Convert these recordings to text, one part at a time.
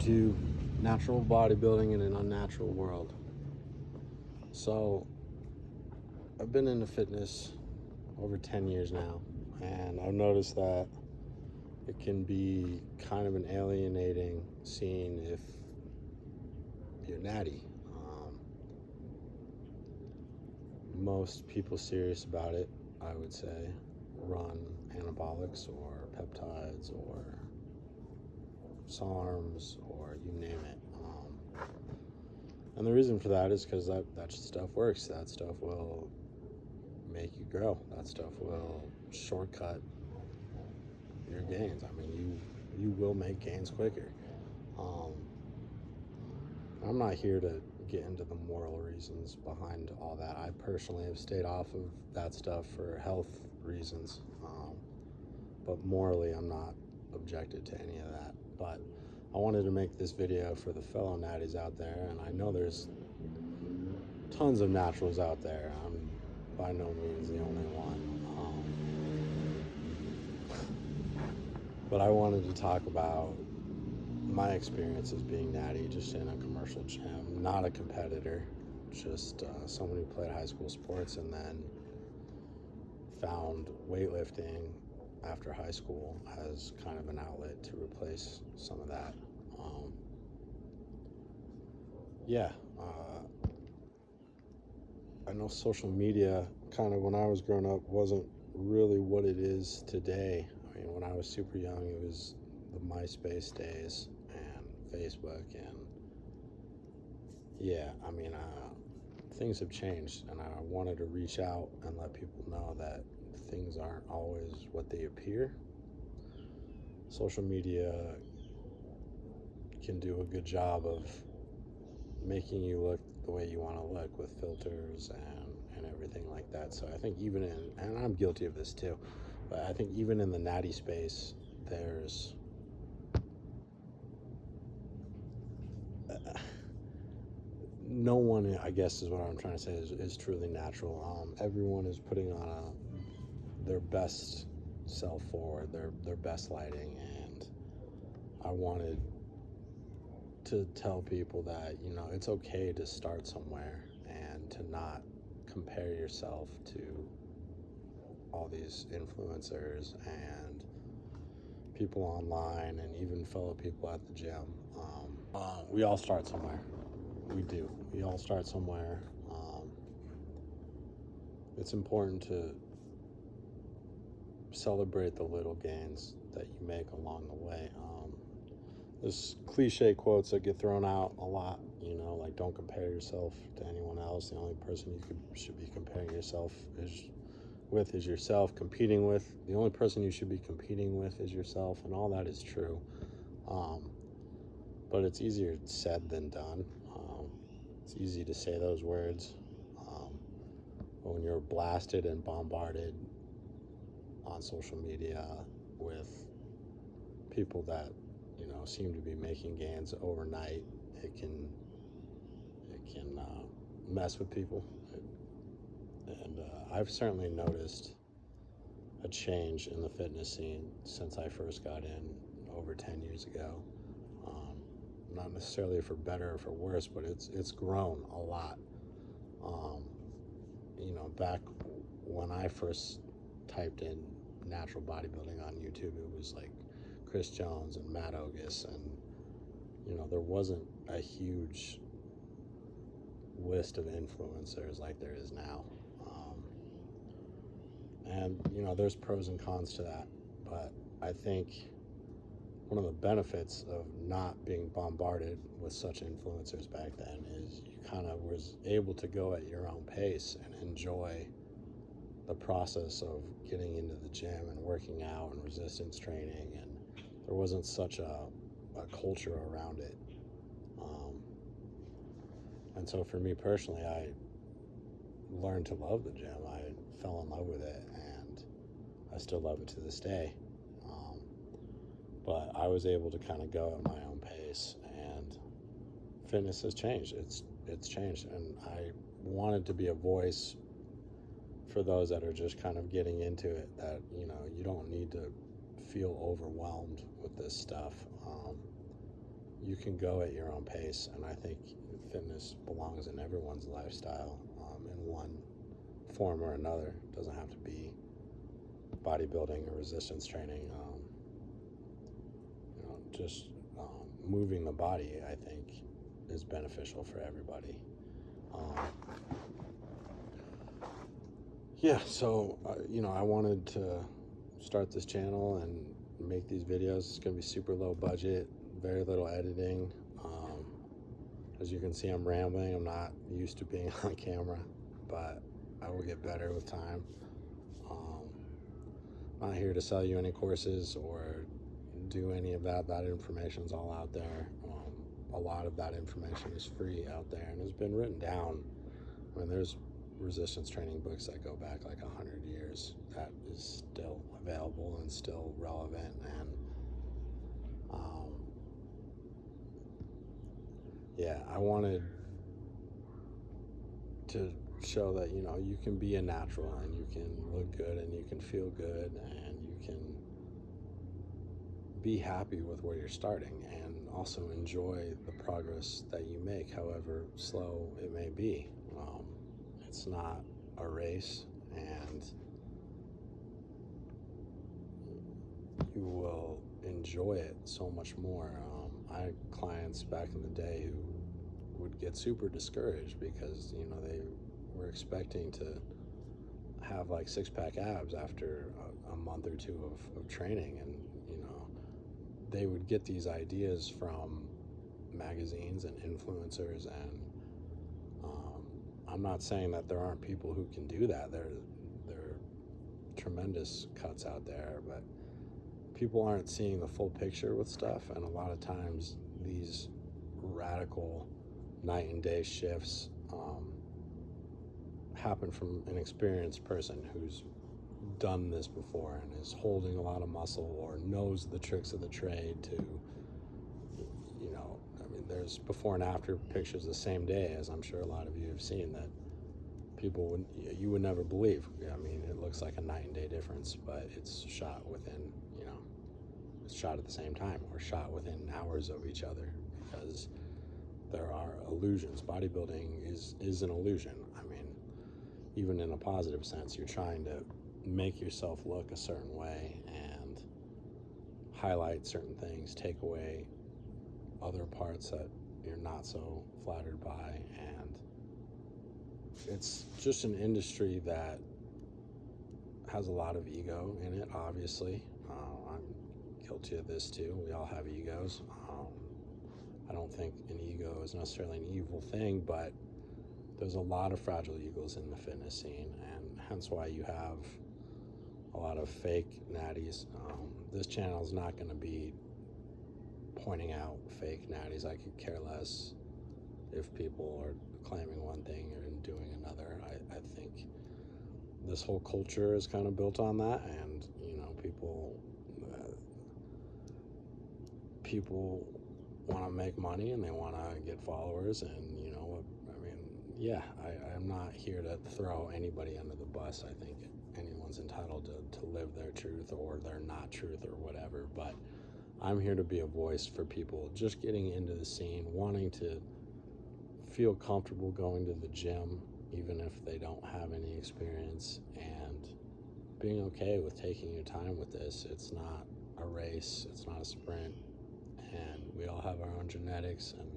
to natural bodybuilding in an unnatural world. So I've been into fitness over 10 years now, and I've noticed that it can be kind of an alienating scene if you're natty. Most people serious about it, I would say, run anabolics or peptides or sarms or you name it. And the reason for that is because that stuff works. That stuff will make you grow. That stuff will shortcut your gains. I mean, you will make gains quicker. I'm not here to get into the moral reasons behind all that. I personally have stayed off of that stuff for health reasons. But morally, I'm not objected to any of that. But I wanted to make this video for the fellow natties out there, and I know there's tons of naturals out there. I'm by no means the only one. But I wanted to talk about my experiences being natty just in a commercial gym, not a competitor, just someone who played high school sports and then found weightlifting after high school as kind of an outlet to replace some of that. I know social media kind of when I was growing up wasn't really what it is today. I mean, when I was super young, it was the MySpace days and Facebook, and things have changed, and I wanted to reach out and let people know that things aren't always what they appear. Social media can do a good job of making you look the way you want to look with filters and everything like that. So I think and I'm guilty of this too, but I think even in the natty space, there's no one, I guess is what I'm trying to say, is truly natural. Everyone is putting on their best self forward, their best lighting, and I wanted to tell people that, it's okay to start somewhere and to not compare yourself to all these influencers and people online and even fellow people at the gym. We all start somewhere. We do. We all start somewhere. It's important to celebrate the little gains that you make along the way. There's cliche quotes that get thrown out a lot, like don't compare yourself to anyone else. The only person you should be comparing yourself with is yourself. Competing with, the only person you should be competing with is yourself, and all that is true. But it's easier said than done. It's easy to say those words, but when you're blasted and bombarded on social media with people that seem to be making gains overnight, it can mess with people. And I've certainly noticed a change in the fitness scene since I first got in over 10 years ago. Not necessarily for better or for worse, but it's grown a lot. Back when I first typed in natural bodybuilding on YouTube, it was like Chris Jones and Matt Ogus, and there wasn't a huge list of influencers like there is now. And there's pros and cons to that, but I think one of the benefits of not being bombarded with such influencers back then is you kind of was able to go at your own pace and enjoy the process of getting into the gym and working out and resistance training, and there wasn't such a culture around it. And so for me personally, I learned to love the gym. I fell in love with it, and I still love it to this day. But I was able to kind of go at my own pace, and fitness has changed. It's changed, and I wanted to be a voice for those that are just kind of getting into it, that you don't need to feel overwhelmed with this stuff. you can go at your own pace, and I think fitness belongs in everyone's lifestyle, in one form or another. It doesn't have to be bodybuilding or resistance training. Just moving the body, I think, is beneficial for everybody. So I wanted to start this channel and make these videos. It's going to be super low budget, very little editing. As you can see, I'm rambling. I'm not used to being on camera, but I will get better with time. I'm not here to sell you any courses or do any of that. That information's all out there. A lot of that information is free out there and has been written down. I mean, there's resistance training books that go back like 100 years that is still available and still relevant. And I wanted to show that you can be a natural and you can look good and you can feel good and you can be happy with where you're starting, and also enjoy the progress that you make, however slow it may be. It's not a race, and you will enjoy it so much more. I had clients back in the day who would get super discouraged because they were expecting to have like six-pack abs after a month or two of training, and they would get these ideas from magazines and influencers, and I'm not saying that there aren't people who can do that. There are tremendous cuts out there, but people aren't seeing the full picture with stuff, and a lot of times these radical night and day shifts happen from an experienced person who's done this before and is holding a lot of muscle or knows the tricks of the trade to, there's before and after pictures the same day, as I'm sure a lot of you have seen, that you would never believe. I mean, it looks like a night and day difference, but it's shot within, it's shot at the same time or shot within hours of each other, because there are illusions. Bodybuilding is an illusion. I mean, even in a positive sense, you're trying to make yourself look a certain way and highlight certain things, take away other parts that you're not so flattered by, and it's just an industry that has a lot of ego in it, obviously. I'm guilty of this too. We all have egos. I don't think an ego is necessarily an evil thing, but there's a lot of fragile egos in the fitness scene, and hence why you have a lot of fake natties. This channel is not going to be pointing out fake natties. I could care less if people are claiming one thing and doing another. I think this whole culture is kind of built on that, and people want to make money and they want to get followers, and I'm not here to throw anybody under the bus. I think anyone's entitled to live their truth or their not truth or whatever, but I'm here to be a voice for people just getting into the scene, wanting to feel comfortable going to the gym, even if they don't have any experience, and being okay with taking your time with this. It's not a race, it's not a sprint, and we all have our own genetics, and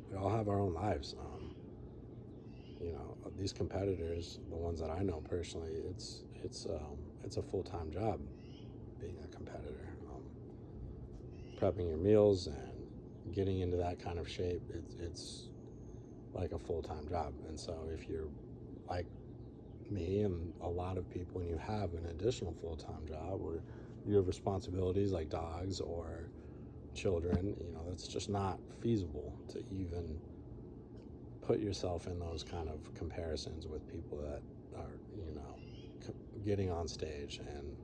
we all have our own lives. These competitors, the ones that I know personally, it's a full-time job being a competitor. Prepping your meals and getting into that kind of shape, it's like a full-time job. And so if you're like me and a lot of people, and you have an additional full-time job, or you have responsibilities like dogs or children, that's just not feasible to even put yourself in those kind of comparisons with people that are, getting on stage. And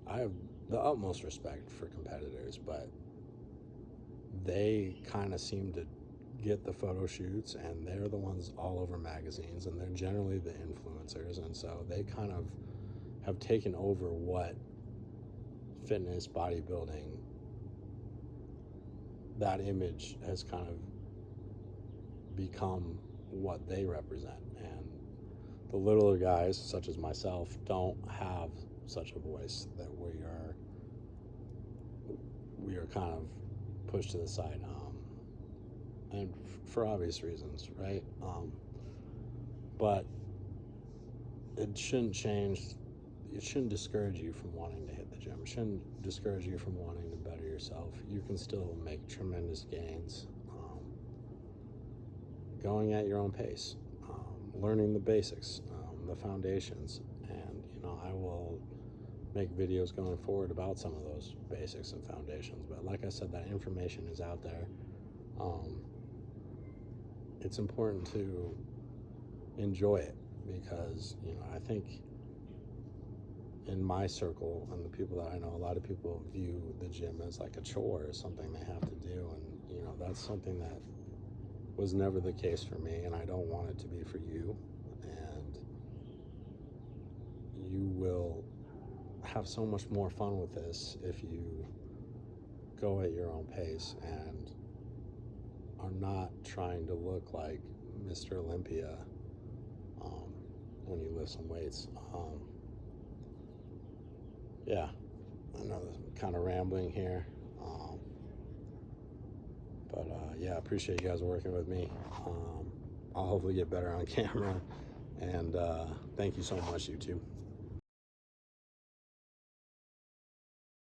I have the utmost respect for competitors, but they kind of seem to get the photo shoots, and they're the ones all over magazines, and they're generally the influencers, and so they kind of have taken over what fitness, bodybuilding that image has kind of become what they represent. And the littler guys, such as myself, don't have such a voice, that we are kind of pushed to the side, and for obvious reasons, right? But it shouldn't change. It shouldn't discourage you from wanting to hit the gym. It shouldn't discourage you from wanting to better yourself. You can still make tremendous gains, going at your own pace, learning the basics, the foundations. And, I will make videos going forward about some of those basics and foundations. But like I said, that information is out there. It's important to enjoy it, because, I think in my circle and the people that I know, a lot of people view the gym as like a chore, or something they have to do. And, that's something that was never the case for me, and I don't want it to be for you. And you will have so much more fun with this if you go at your own pace and are not trying to look like Mr. Olympia when you lift some weights. Yeah, I know I'm kind of rambling here, but yeah, I appreciate you guys working with me. I'll hopefully get better on camera, and thank you so much, YouTube.